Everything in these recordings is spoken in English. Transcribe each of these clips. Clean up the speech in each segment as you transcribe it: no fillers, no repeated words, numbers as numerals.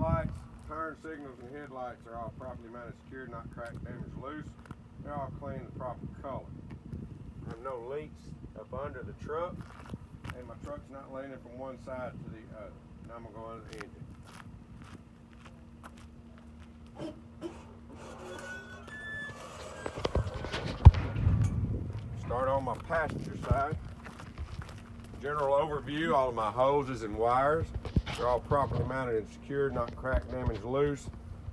lights, turn signals, and headlights are all properly mounted, secured, not cracked, damaged, loose. They're all clean and proper color. I have no leaks up under the truck, and my truck's not leaning from one side to the other. Now I'm going to go under the engine. Start on my passenger side. General overview, all of my hoses and wires, they're all properly mounted and secured, not cracked, damaged, loose.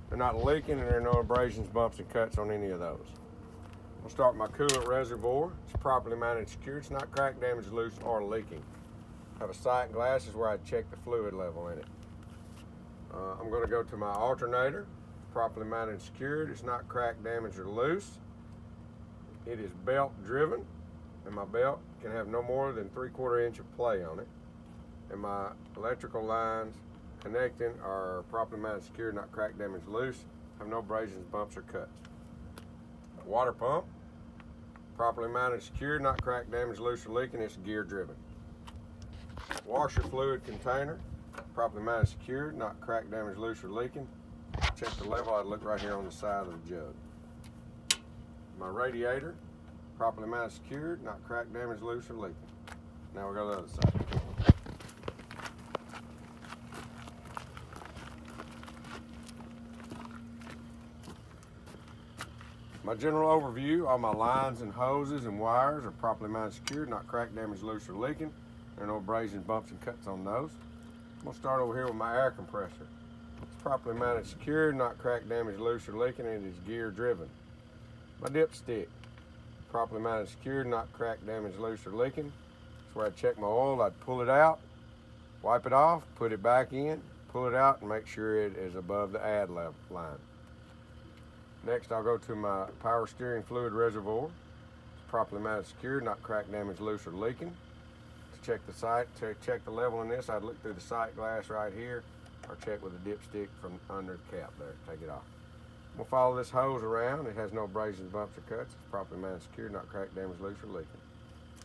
They're not leaking, and there are no abrasions, bumps, and cuts on any of those. I'll start my coolant reservoir. It's properly mounted and secured. It's not cracked, damaged, loose, or leaking. I have a sight glasses where I check the fluid level in it. I'm going to go to my alternator. Properly mounted and secured. It's not cracked, damaged, or loose. It is belt driven, and my belt can have no more than 3/4 inch of play on it. And my electrical lines connecting are properly mounted, secured, not cracked, damaged, loose. Have no abrasions, bumps, or cuts. Water pump, properly mounted, secured, not cracked, damaged, loose, or leaking. It's gear driven. Washer fluid container, properly mounted, secured, not cracked, damaged, loose, or leaking. Check the level. I'd look right here on the side of the jug. My radiator, properly mounted, secured, not cracked, damaged, loose, or leaking. Now we'll go to the other side. My general overview, all my lines and hoses and wires are properly mounted, secured, not cracked, damaged, loose, or leaking. There are no abrasions, bumps, and cuts on those. I'm going to start over here with my air compressor. It's properly mounted, secured, not cracked, damaged, loose, or leaking, and it is gear driven. My dipstick, properly mounted, secured, not cracked, damaged, loose, or leaking. That's where I'd check my oil. I'd pull it out, wipe it off, put it back in, pull it out, and make sure it is above the add level line. Next, I'll go to my power steering fluid reservoir. It's properly mounted, secured, not cracked, damaged, loose, or leaking. To check the sight, to check the level in this, I'd look through the sight glass right here, or check with a dipstick from under the cap there. Take it off. We'll follow this hose around. It has no abrasions, bumps, or cuts. It's properly mounted, secured, not cracked, damaged, loose, or leaking.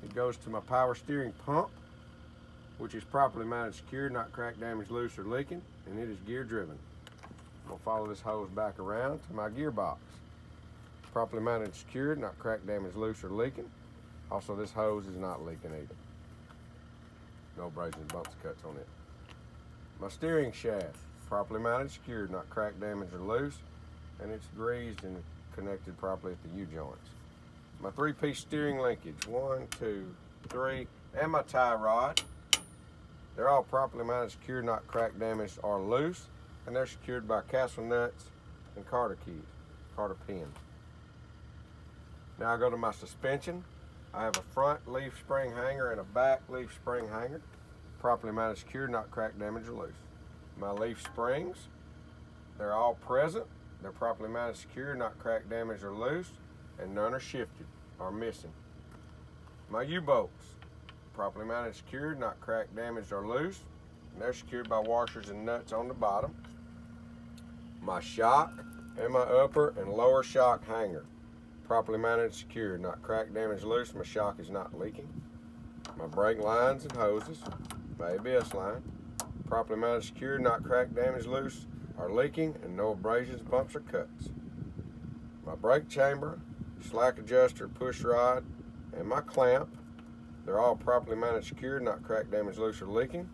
It goes to my power steering pump, which is properly mounted, secured, not cracked, damaged, loose, or leaking, and it is gear driven. We'll follow this hose back around to my gearbox. Properly mounted, secured, not cracked, damaged, loose, or leaking. Also, this hose is not leaking either. No abrasions, bumps, cuts on it. My steering shaft, properly mounted, secured, not cracked, damaged, or loose, and it's greased and connected properly at the U-joints. My 3-piece steering linkage, 1, 2, 3, and my tie rod. They're all properly mounted, secured, not cracked, damaged, or loose, and they're secured by castle nuts and Carter keys, Carter pins. Now I go to my suspension. I have a front leaf spring hanger and a back leaf spring hanger, properly mounted, secured, not cracked, damaged, or loose. My leaf springs, they're all present. They're properly mounted, secured, not cracked, damaged, or loose, and none are shifted or missing. My U-bolts, properly mounted, secured, not cracked, damaged, or loose, and they're secured by washers and nuts on the bottom. My shock and my upper and lower shock hanger, properly mounted, secured, not cracked, damaged, loose. My shock is not leaking. My brake lines and hoses, my ABS line, properly mounted, secured, not cracked, damaged, loose, are leaking, and no abrasions, bumps, or cuts. My brake chamber, slack adjuster, push rod, and my clamp, they're all properly mounted, secured, not cracked, damaged, loose, or leaking.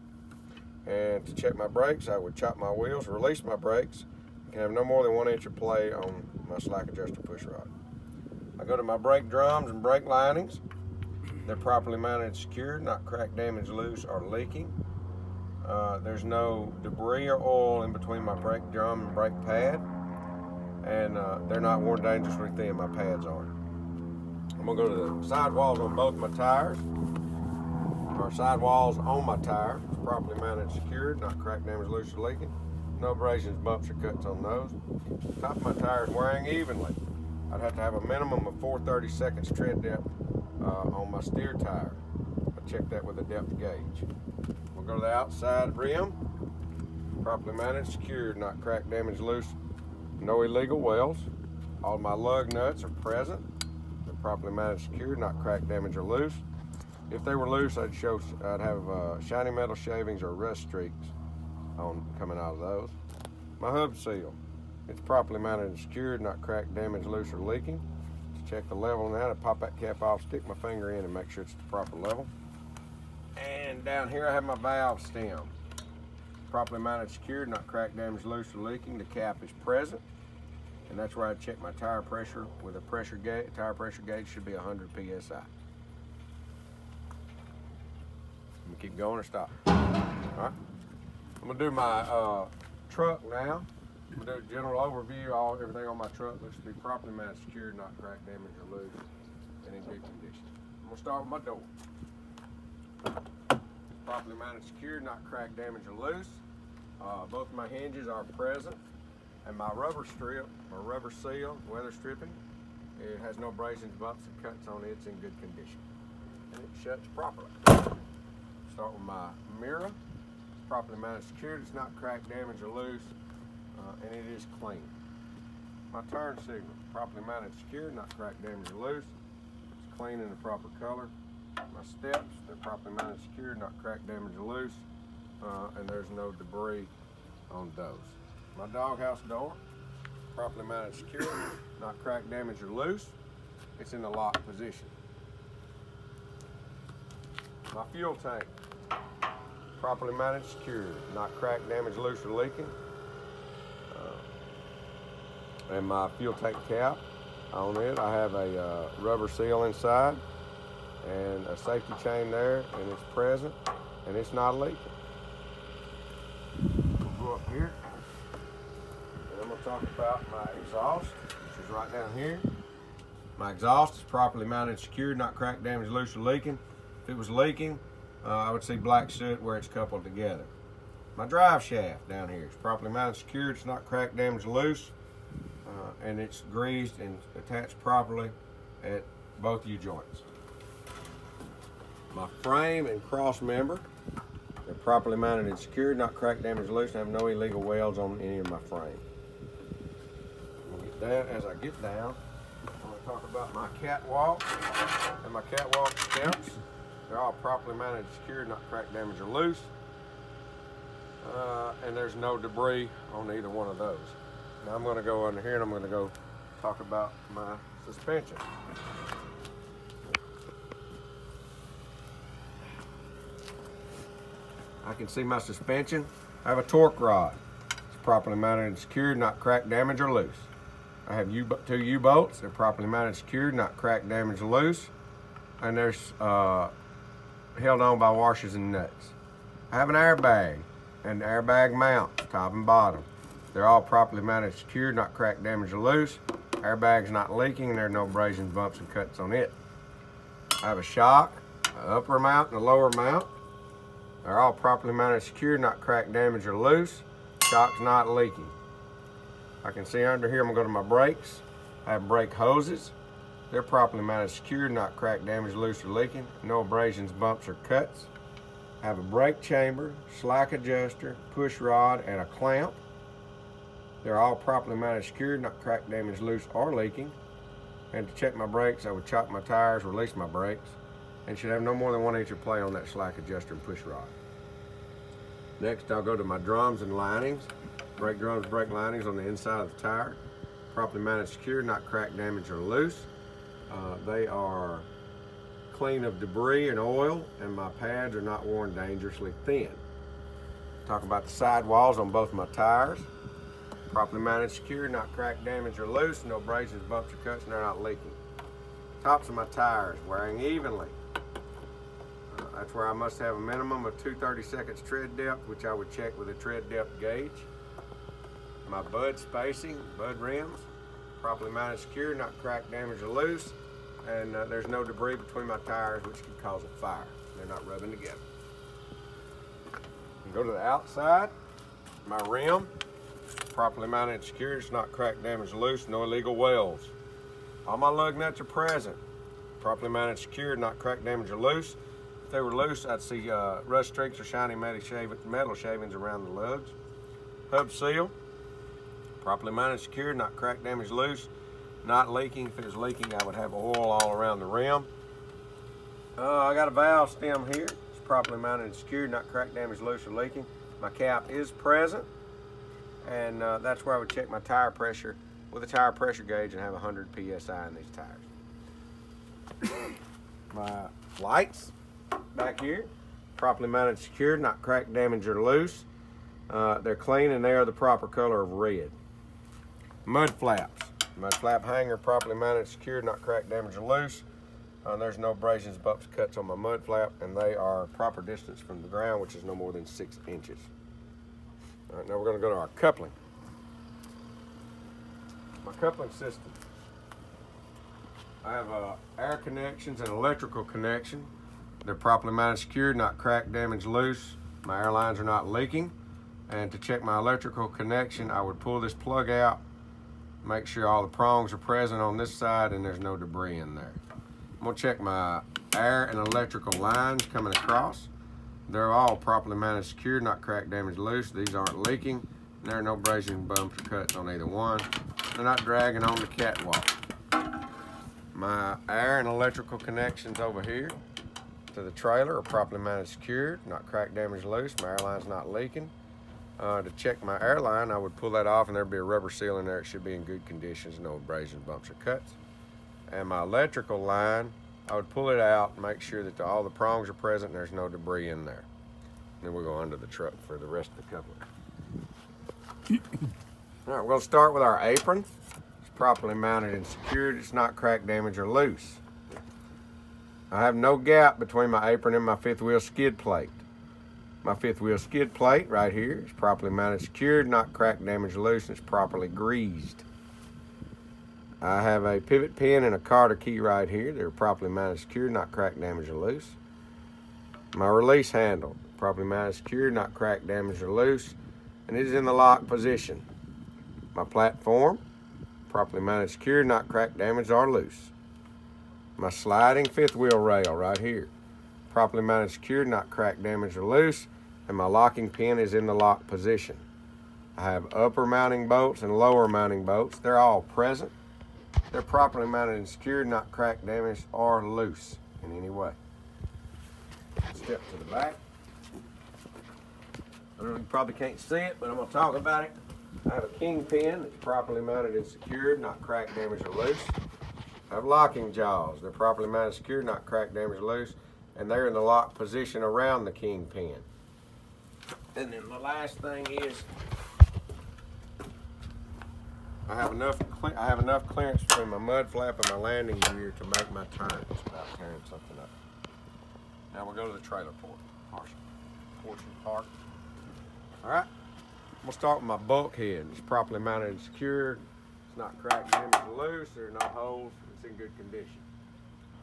And to check my brakes, I would chop my wheels, release my brakes. I can have no more than 1 inch of play on my slack adjuster push rod. I go to my brake drums and brake linings. They're properly mounted and secured, not cracked, damaged, loose, or leaking. There's no debris or oil in between my brake drum and brake pad, and they're not worn dangerously thin. My pads aren't. I'm gonna go to the sidewalls on both my tires, or sidewalls on my tire. It's properly mounted and secured, not cracked, damaged, loose, or leaking. No abrasions, bumps, or cuts on those. Top of my tire is wearing evenly. I'd have to have a minimum of 4/32 tread depth on my steer tire. I check that with a depth gauge. We'll go to the outside rim. Properly mounted, secured, not cracked, damaged, loose, no illegal welds. All my lug nuts are present. They're properly mounted, secured, not cracked, damaged, or loose. If they were loose, I'd have shiny metal shavings or rust streaks coming out of those. My hub seal. It's properly mounted and secured, not cracked, damaged, loose, or leaking. To check the level on that, I pop that cap off, stick my finger in and make sure it's the proper level. And down here I have my valve stem. Properly mounted, secured, not cracked, damaged, loose, or leaking. The cap is present. And that's where I check my tire pressure with a pressure gauge. Tire pressure gauge should be 100 PSI. I'm gonna keep going or stop. All right. I'm gonna do my truck now. I'm gonna do a general overview. Everything on my truck looks to be properly mounted, secured, not cracked, damaged, or loose, and in good condition. I'm gonna start with my door. Properly mounted, secured, not cracked, damaged, or loose. Both of my hinges are present, and my rubber strip, or rubber seal, weather stripping, it has no abrasions, bumps, and cuts on it. It's in good condition, and it shuts properly. Start with my mirror. It's properly mounted, secured. It's not cracked, damaged, or loose, and it is clean. My turn signal, properly mounted, secured, not cracked, damaged, or loose. It's clean in the proper color. My steps, they're properly mounted, secured, not cracked, damaged, or loose, and there's no debris on those. My doghouse door, properly mounted, secured, not cracked, damaged, or loose. It's in the lock position. My fuel tank, properly mounted, secured, not cracked, damaged, loose, or leaking. And my fuel tank cap, on it I have a rubber seal inside and a safety chain there, and it's present and it's not leaking. We'll go up here and I'm going to talk about my exhaust, which is right down here. My exhaust is properly mounted, secured, not cracked, damaged, loose, or leaking. If it was leaking, I would see black soot where it's coupled together. My drive shaft down here is properly mounted, secured, it's not cracked, damaged, loose, and it's greased and attached properly at both U-joints. My frame and cross member, they're properly mounted and secured, not cracked, damaged, loose, and have no illegal welds on any of my frame. As I get down, I'm going to talk about my catwalk and my catwalk steps. They're all properly mounted and secured, not cracked, damaged, or loose, and there's no debris on either one of those. Now I'm going to go under here and I'm going to go talk about my suspension. I can see my suspension. I have a torque rod. It's properly mounted and secured, not cracked, damaged, or loose. I have two U-bolts. They're properly mounted and secured, not cracked, damaged, or loose. And they're held on by washers and nuts. I have an airbag and airbag mount, top and bottom. They're all properly mounted, secured, not cracked, damaged, or loose. Airbag's not leaking, and there are no abrasions, bumps, and cuts on it. I have a shock, an upper mount, and a lower mount. They're all properly mounted, secured, not cracked, damaged, or loose. Shock's not leaking. I can see under here, I'm gonna go to my brakes. I have brake hoses. They're properly mounted, secured, not cracked, damaged, loose, or leaking. No abrasions, bumps, or cuts. I have a brake chamber, slack adjuster, push rod, and a clamp. They're all properly mounted, secured, not cracked, damaged, loose, or leaking. And to check my brakes, I would chock my tires, release my brakes, and should have no more than 1 inch of play on that slack adjuster and push rod. Next, I'll go to my drums and linings. Brake drums, brake linings on the inside of the tire. Properly mounted, secured, not cracked, damaged, or loose. They are clean of debris and oil, and my pads are not worn dangerously thin. Talk about the sidewalls on both my tires. Properly mounted, secured, not cracked, damaged, or loose. No abrasions, bumps, or cuts, and they're not leaking. Tops of my tires wearing evenly. That's where I must have a minimum of 2 30-seconds tread depth, which I would check with a tread depth gauge. My bud spacing, bud rims, properly mounted, secured, not cracked, damaged, or loose, and there's no debris between my tires, which could cause a fire. They're not rubbing together. And go to the outside. My rim, properly mounted and secured, it's not cracked, damaged, or loose, no illegal welds. All my lug nuts are present, properly mounted, secured, not cracked, damaged, or loose. If they were loose, I'd see rust streaks or shiny metal shavings around the lugs. Hub seal, properly mounted, secured, not cracked, damaged, loose, not leaking. If it was leaking, I would have oil all around the rim. I got a valve stem here. It's properly mounted and secured, not cracked, damaged, loose, or leaking. My cap is present, and that's where I would check my tire pressure with a tire pressure gauge and have 100 PSI in these tires. My lights back here, properly mounted, secured, not cracked, damaged, or loose. They're clean and they are the proper color of red. Mud flaps. Mud flap hanger, properly mounted, secured, not cracked, damaged, or loose. There's no abrasions, bumps, cuts on my mud flap, and they are proper distance from the ground, which is no more than 6 inches. All right, now we're going to go to our coupling. My coupling system. I have air connections and electrical connection. They're properly mounted, secured, not cracked, damaged, loose. My air lines are not leaking. And to check my electrical connection, I would pull this plug out, make sure all the prongs are present on this side and there's no debris in there. I'm gonna check my air and electrical lines coming across. They're all properly mounted, secured, not cracked, damaged, loose. These aren't leaking. There are no abrasion, bumps, or cuts on either one. They're not dragging on the catwalk. My air and electrical connections over here to the trailer are properly mounted, secured, not cracked, damaged, loose. My airline's not leaking. To check my airline, I would pull that off and there'd be a rubber seal in there. It should be in good conditions, no abrasions, bumps, or cuts. And my electrical line, I would pull it out and make sure that all the prongs are present and there's no debris in there. Then we'll go under the truck for the rest of the coupling. All right, we're gonna start with our apron. It's properly mounted and secured. It's not cracked, damaged, or loose. I have no gap between my apron and my fifth wheel skid plate. My fifth wheel skid plate right here is properly mounted, secured, not cracked, damaged, or loose, and it's properly greased. I have a pivot pin and a Carter key right here. They're properly mounted, secured, not cracked, damaged, or loose. My release handle, properly mounted, secured, not cracked, damaged, or loose, and it is in the lock position. My platform, properly mounted, secured, not cracked, damaged, or loose. My sliding fifth wheel rail right here, properly mounted, secured, not cracked, damaged, or loose, and my locking pin is in the lock position. I have upper mounting bolts and lower mounting bolts. They're all present. They're properly mounted and secured, not cracked, damaged, or loose in any way. Step to the back. I know you probably can't see it, but I'm going to talk about it. I have a king pin that's properly mounted and secured, not cracked, damaged, or loose. I have locking jaws. They're properly mounted, secured, not cracked, damaged, or loose, and they're in the lock position around the king pin. And then the last thing is I have enough clearance between my mud flap and my landing gear to make my turn without tearing something up. Now we'll go to the trailer portion part. All right, I'm gonna start with my bulkhead. It's properly mounted and secured. It's not cracked, damaged, or loose. There are no holes. It's in good condition.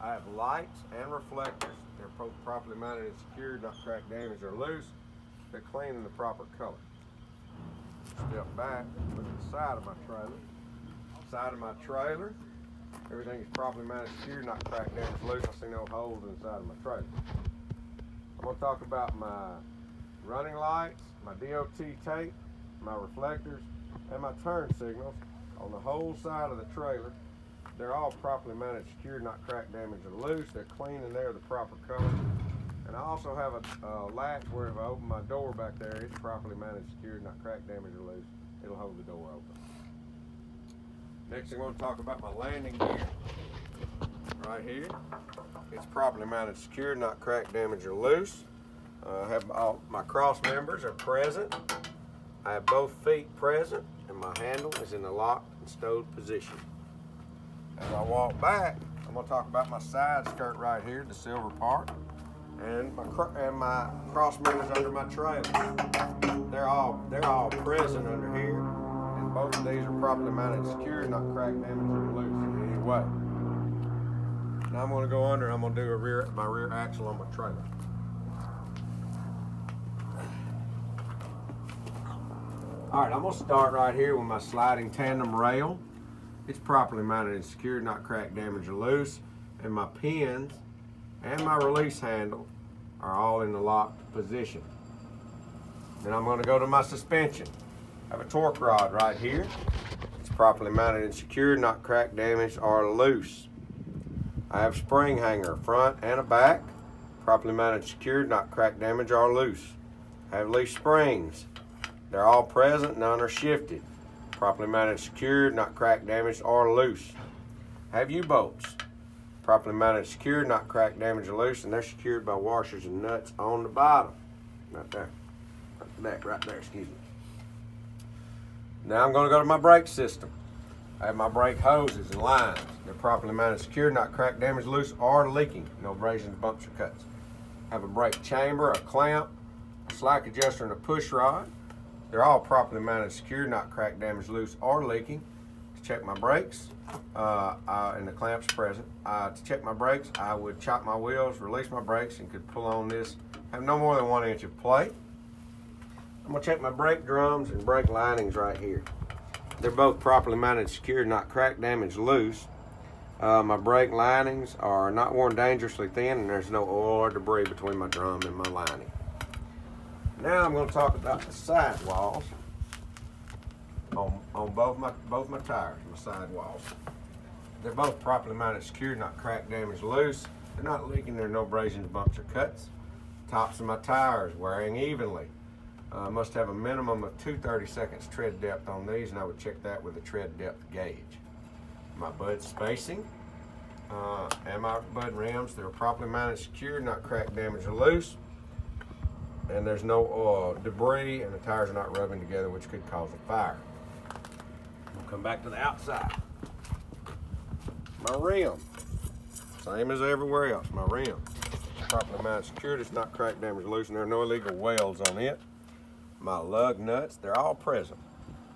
I have lights and reflectors. They're properly mounted and secured, not cracked, damaged, or loose. They're clean in the proper color. Step back, look at the side of my trailer. Side of my trailer, everything is properly mounted, secured, not cracked, damaged, loose. I see no holes inside of my trailer. I'm going to talk about my running lights, my DOT tape, my reflectors, and my turn signals on the whole side of the trailer. They're all properly mounted, secured, not cracked, damaged, or loose. They're clean and they're the proper color. And I also have a latch where if I open my door back there, it's properly mounted, secured, not cracked, damaged, or loose. It'll hold the door open. Next, I'm going to talk about my landing gear. Right here, it's properly mounted, secured, not cracked, damaged, or loose. I have all my cross members are present. I have both feet present, and my handle is in the locked and stowed position. As I walk back, I'm going to talk about my side skirt right here, the silver part, and my cross members under my trailer. They're all present under here, and both of these are properly mounted, secured, not cracked, damaged, or loose in any way. Now I'm going to go under and I'm going to do my rear axle on my trailer. All right, I'm going to start right here with my sliding tandem rail. It's properly mounted and secured, not cracked, damaged, or loose. And my pins and my release handle are all in the locked position. Then I'm going to go to my suspension. I have a torque rod right here. It's properly mounted and secured, not cracked, damaged, or loose. I have spring hanger, front and a back, properly mounted, secured, not cracked, damaged, or loose. I have leaf springs, They're all present, none are shifted. Properly mounted, secured, not cracked, damaged, or loose. Have U-bolts. Properly mounted, secured, not cracked, damaged, or loose, and they're secured by washers and nuts on the bottom. Right there. Right there, excuse me. Now I'm going to go to my brake system. I have my brake hoses and lines. They're properly mounted, secured, not cracked, damaged, loose, or leaking. No abrasions, bumps, or cuts. I have a brake chamber, a clamp, a slack adjuster, and a push rod. They're all properly mounted, secured, not cracked, damaged, loose, or leaking. To check my brakes, and the clamp's present. To check my brakes, I would chop my wheels, release my brakes, and could pull on this. Have no more than 1 inch of plate. I'm gonna check my brake drums and brake linings right here. They're both properly mounted, secured, not cracked, damaged, loose. My brake linings are not worn dangerously thin, and there's no oil or debris between my drum and my lining. Now I'm going to talk about the sidewalls on both my tires, my sidewalls. They're both properly mounted, secured, not cracked, damaged, loose. They're not leaking. There are no abrasions, bumps, or cuts. Tops of my tires wearing evenly. Must have a minimum of 2 30-seconds tread depth on these, and I would check that with a tread depth gauge. My bud spacing and my bud rims, they're properly mounted, secured, not cracked, damaged, or loose. And there's no debris, and the tires are not rubbing together, which could cause a fire. We'll come back to the outside. My rim, same as everywhere else. My rim, properly mounted, secured, it's not cracked, damaged, or loose, and there are no illegal welds on it. My lug nuts, they're all present.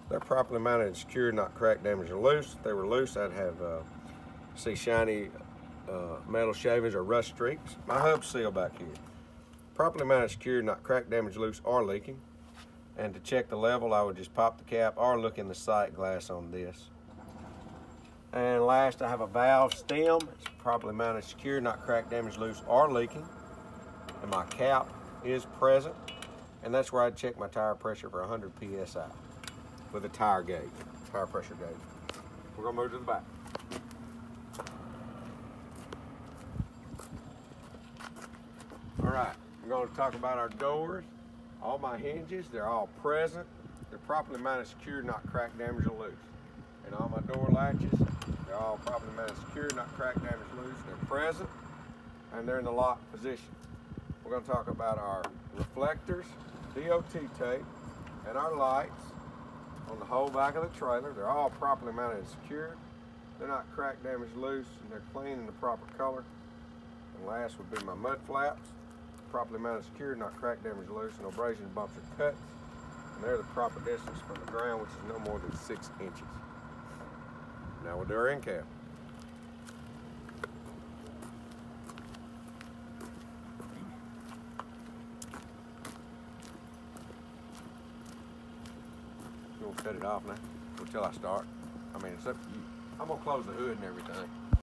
They're properly mounted and secured, not cracked, damaged, or loose. If they were loose, I'd have see shiny metal shavings or rust streaks. My hub seal back here, properly mounted, secured, not cracked, damaged, loose, or leaking. And to check the level, I would just pop the cap or look in the sight glass on this. And last, I have a valve stem. It's properly mounted, secured, not cracked, damaged, loose, or leaking. And my cap is present. And that's where I'd check my tire pressure for 100 PSI with a tire gauge, tire pressure gauge. We're gonna move to the back. All right, we're gonna talk about our doors. All my hinges, they're all present. They're properly mounted, secured, not cracked, damaged, or loose. And all my door latches, they're all properly mounted, secured, not cracked, damaged, loose. They're present, and they're in the lock position. We're gonna talk about our reflectors, DOT tape, and our lights on the whole back of the trailer. They're all properly mounted and secured. They're not cracked, damaged, loose, and they're clean in the proper color. And last would be my mud flaps, properly mounted, secured, not cracked, damaged, loose, no abrasions, bumps, or cuts. And they're the proper distance from the ground, which is no more than 6 inches. Now we'll do our end cap. We'll set it off now until I start. I mean, it's up to you. I'm gonna close the hood and everything.